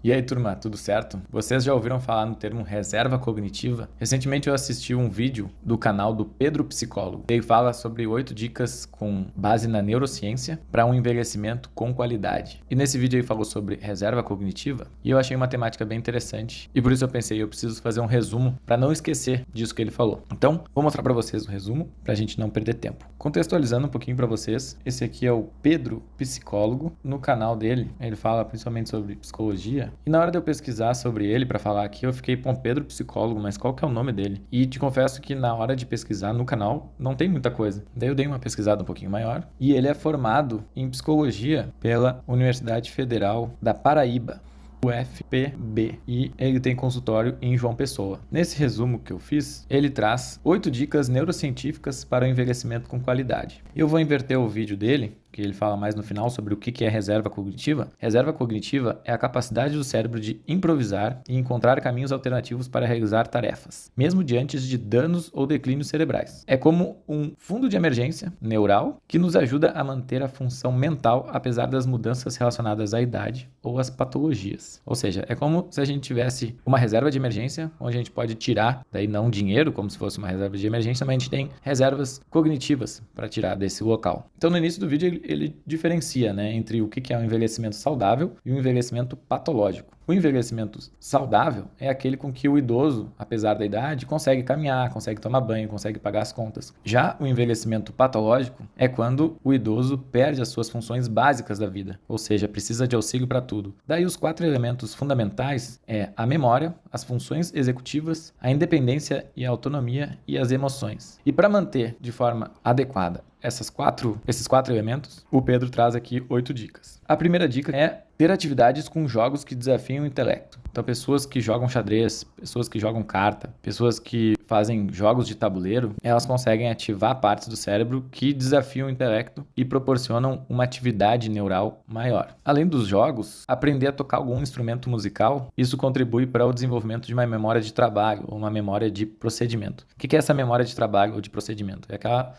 E aí, turma, tudo certo? Vocês já ouviram falar no termo reserva cognitiva? Recentemente eu assisti um vídeo do canal do Pedro Psicólogo. Ele fala sobre 8 dicas com base na neurociência para um envelhecimento com qualidade. E nesse vídeo ele falou sobre reserva cognitiva e eu achei uma temática bem interessante. E por isso eu pensei, eu preciso fazer um resumo para não esquecer disso que ele falou. Então, vou mostrar para vocês o resumo para a gente não perder tempo. Contextualizando um pouquinho para vocês, esse aqui é o Pedro Psicólogo. No canal dele, ele fala principalmente sobre psicologia. E na hora de eu pesquisar sobre ele para falar aqui, eu fiquei, Pedro Psicólogo, mas qual que é o nome dele? E te confesso que na hora de pesquisar no canal, não tem muita coisa. Daí eu dei uma pesquisada um pouquinho maior. E ele é formado em psicologia pela Universidade Federal da Paraíba, UFPB, e ele tem consultório em João Pessoa. Nesse resumo que eu fiz, ele traz 8 dicas neurocientíficas para o envelhecimento com qualidade. Eu vou inverter o vídeo dele, que ele fala mais no final sobre o que é reserva cognitiva. Reserva cognitiva é a capacidade do cérebro de improvisar e encontrar caminhos alternativos para realizar tarefas, mesmo diante de danos ou declínios cerebrais. É como um fundo de emergência neural que nos ajuda a manter a função mental apesar das mudanças relacionadas à idade ou às patologias. Ou seja, é como se a gente tivesse uma reserva de emergência, onde a gente pode tirar, daí não dinheiro, como se fosse uma reserva de emergência, mas a gente tem reservas cognitivas para tirar desse local. Então, no início do vídeo, ele diferencia, entre o que é um envelhecimento saudável e um envelhecimento patológico. O envelhecimento saudável é aquele com que o idoso, apesar da idade, consegue caminhar, consegue tomar banho, consegue pagar as contas. Já o envelhecimento patológico é quando o idoso perde as suas funções básicas da vida, ou seja, precisa de auxílio para tudo. Daí os 4 elementos fundamentais é a memória, as funções executivas, a independência e a autonomia e as emoções. E para manter de forma adequada esses 4 elementos, o Pedro traz aqui 8 dicas. A primeira dica é ter atividades com jogos que desafiam o intelecto. Então, pessoas que jogam xadrez, pessoas que jogam carta, pessoas que fazem jogos de tabuleiro, elas conseguem ativar partes do cérebro que desafiam o intelecto e proporcionam uma atividade neural maior. Além dos jogos, aprender a tocar algum instrumento musical, isso contribui para o desenvolvimento de uma memória de trabalho ou uma memória de procedimento. O que é essa memória de trabalho ou de procedimento? É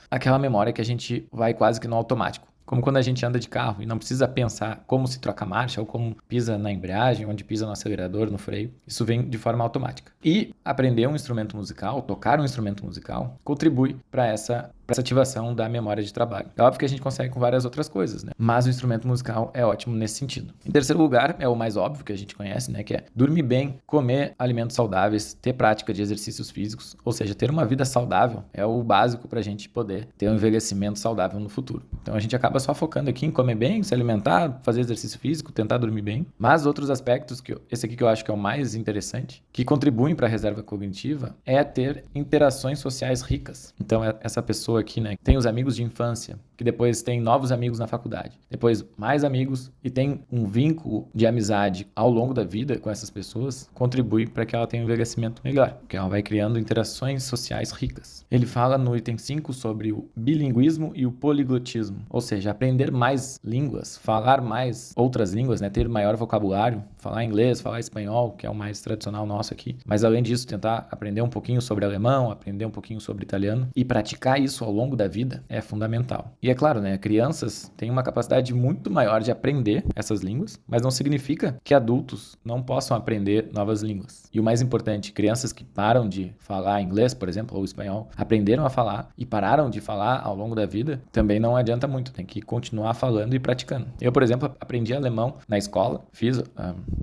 aquela memória que a gente vai quase que no automático. Como quando a gente anda de carro e não precisa pensar como se troca a marcha ou como pisa na embreagem, onde pisa no acelerador, no freio. Isso vem de forma automática. E aprender um instrumento musical, tocar um instrumento musical, contribui para essa ativação da memória de trabalho. É óbvio que a gente consegue com várias outras coisas, mas o instrumento musical é ótimo nesse sentido. Em terceiro lugar, é o mais óbvio que a gente conhece, que é dormir bem, comer alimentos saudáveis, ter prática de exercícios físicos, ou seja, ter uma vida saudável é o básico para a gente poder ter um envelhecimento saudável no futuro. Então a gente acaba só focando aqui em comer bem, se alimentar, fazer exercício físico, tentar dormir bem, mas outros aspectos, esse aqui que eu acho que é o mais interessante, que contribuem para a reserva cognitiva, é ter interações sociais ricas. Então essa pessoa aqui, tem os amigos de infância, que depois tem novos amigos na faculdade, depois mais amigos e tem um vínculo de amizade ao longo da vida com essas pessoas, contribui para que ela tenha um envelhecimento melhor, porque ela vai criando interações sociais ricas. Ele fala no item 5 sobre o bilinguismo e o poliglotismo, ou seja, aprender mais línguas, falar mais outras línguas, ter maior vocabulário, falar inglês, falar espanhol, que é o mais tradicional nosso aqui, mas além disso tentar aprender um pouquinho sobre alemão, aprender um pouquinho sobre italiano e praticar isso ao longo da vida é fundamental. E é claro, crianças têm uma capacidade muito maior de aprender essas línguas, mas não significa que adultos não possam aprender novas línguas. E o mais importante, crianças que param de falar inglês, por exemplo, ou espanhol, aprenderam a falar e pararam de falar ao longo da vida, também não adianta muito, tem que continuar falando e praticando. Eu, por exemplo, aprendi alemão na escola, fiz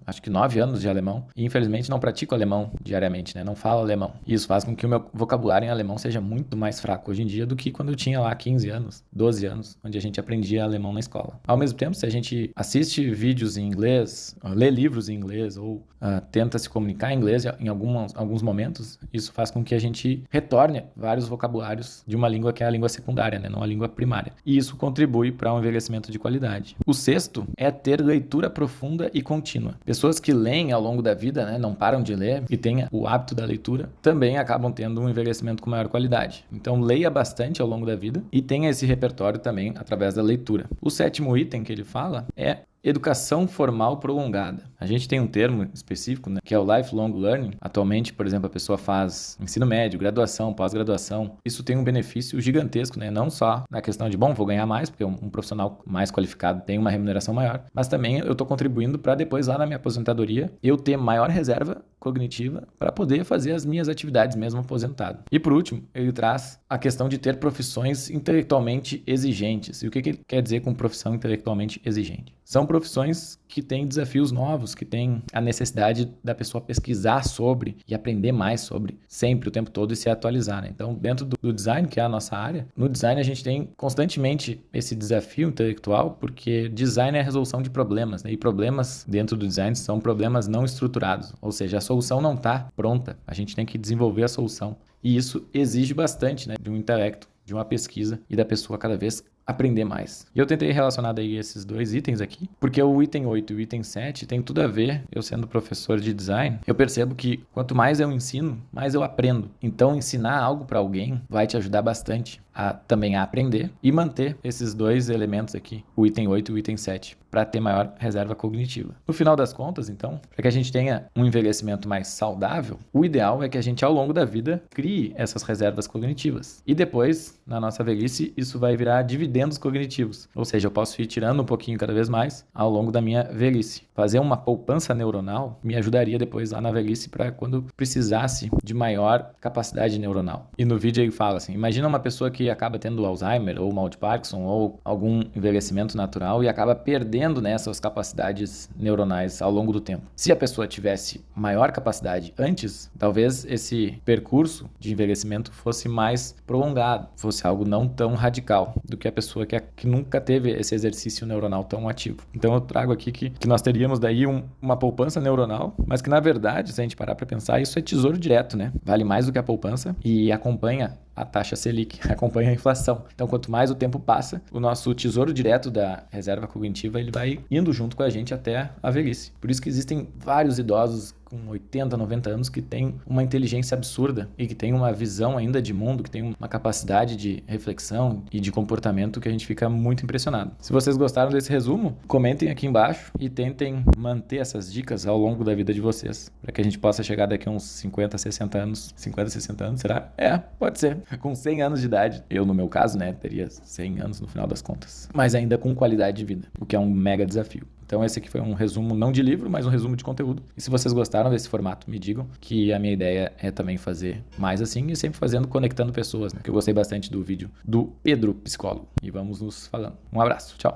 acho que 9 anos de alemão e infelizmente não pratico alemão diariamente, não falo alemão. E isso faz com que o meu vocabulário em alemão seja muito mais fraco hoje em dia do que quando eu tinha lá 15 anos, 12 anos, onde a gente aprendia alemão na escola. Ao mesmo tempo, se a gente assiste vídeos em inglês, lê livros em inglês ou tenta se comunicar em inglês em alguns momentos, isso faz com que a gente retorne vários vocabulários de uma língua que é a língua secundária, não a língua primária. E isso contribui para um envelhecimento de qualidade. O sexto é ter leitura profunda e contínua. Pessoas que leem ao longo da vida, não param de ler e têm o hábito da leitura, também acabam tendo um envelhecimento com maior qualidade. Então, leia bastante bastante ao longo da vida e tenha esse repertório também através da leitura. O 7º item que ele fala é educação formal prolongada. A gente tem um termo específico, né, que é o lifelong learning. Atualmente, por exemplo, a pessoa faz ensino médio, graduação, pós-graduação. Isso tem um benefício gigantesco, né? Não só na questão de, vou ganhar mais, porque um profissional mais qualificado tem uma remuneração maior, mas também eu estou contribuindo para depois, lá na minha aposentadoria, eu ter maior reserva cognitiva para poder fazer as minhas atividades mesmo aposentado. E por último, ele traz a questão de ter profissões intelectualmente exigentes. E o que ele quer dizer com profissão intelectualmente exigente? São profissões que têm desafios novos, que têm a necessidade da pessoa pesquisar sobre e aprender mais sobre sempre, o tempo todo, e se atualizar, né? Então, dentro do design, que é a nossa área, no design a gente tem constantemente esse desafio intelectual, porque design é a resolução de problemas, né? E problemas dentro do design são problemas não estruturados, ou seja, a solução não está pronta, a gente tem que desenvolver a solução. E isso exige bastante, né, de um intelecto, de uma pesquisa e da pessoa cada vez aprender mais. E eu tentei relacionar daí esses dois itens aqui, porque o item 8 e o item 7 tem tudo a ver. Eu sendo professor de design, eu percebo que quanto mais eu ensino, mais eu aprendo. Então, ensinar algo para alguém vai te ajudar bastante também a aprender e manter esses dois elementos aqui, o item 8 e o item 7, para ter maior reserva cognitiva. No final das contas, então, para que a gente tenha um envelhecimento mais saudável, o ideal é que a gente, ao longo da vida, crie essas reservas cognitivas. E depois, na nossa velhice, isso vai virar dividendos cognitivos. Ou seja, eu posso ir tirando um pouquinho cada vez mais ao longo da minha velhice. Fazer uma poupança neuronal me ajudaria depois lá na velhice para quando precisasse de maior capacidade neuronal. E no vídeo ele fala assim, imagina uma pessoa que acaba tendo Alzheimer ou mal de Parkinson ou algum envelhecimento natural e acaba perdendo, né, suas capacidades neuronais ao longo do tempo. Se a pessoa tivesse maior capacidade antes, talvez esse percurso de envelhecimento fosse mais prolongado, fosse algo não tão radical do que a pessoa que nunca teve esse exercício neuronal tão ativo. Então eu trago aqui que nós teríamos daí uma poupança neuronal, mas que na verdade, se a gente parar para pensar, isso é tesouro direto, né? Vale mais do que a poupança e acompanha a taxa Selic, acompanha a inflação. Então, quanto mais o tempo passa, o nosso tesouro direto da reserva cognitiva, ele vai indo junto com a gente até a velhice. Por isso que existem vários idosos com 80, 90 anos que têm uma inteligência absurda e que têm uma visão ainda de mundo, que têm uma capacidade de reflexão e de comportamento que a gente fica muito impressionado. Se vocês gostaram desse resumo, comentem aqui embaixo e tentem manter essas dicas ao longo da vida de vocês, para que a gente possa chegar daqui a uns 50, 60 anos. 50, 60 anos, será? Pode ser. Com 100 anos de idade. Eu, no meu caso, né, teria 100 anos no final das contas. Mas ainda com qualidade de vida, o que é um mega desafio. Então esse aqui foi um resumo não de livro, mas um resumo de conteúdo. E se vocês gostaram desse formato, me digam, que a minha ideia é também fazer mais assim e sempre conectando pessoas, né? Que eu gostei bastante do vídeo do Pedro Psicólogo. E vamos nos falando. Um abraço, tchau!